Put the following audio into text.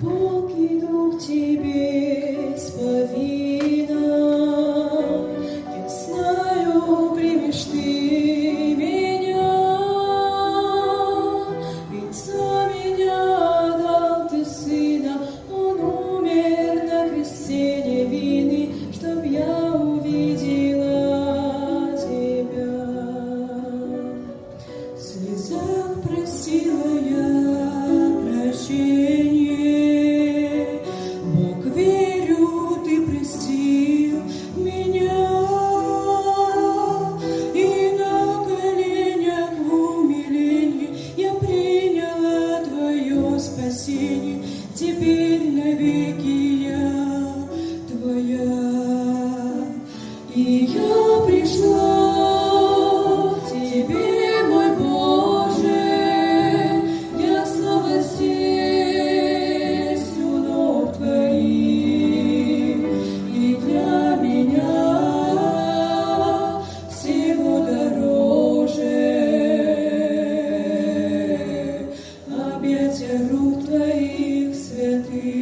Бог, иду к Тебе с повинной. Я знаю, примешь Ты меня, ведь за меня дал Ты Сына. Он умер на кресте невинный, чтоб я увидела Тебя. В слезах просила я прощения. Бог, верю, Ты простил меня, и на коленях в умилении я приняла Твое спасение. Теперь навеки я Твоя, и я пришла к Тебе, мой Боже. Я снова здесь у ног Твоих, и для меня всего дороже объятия рук Твоих святых.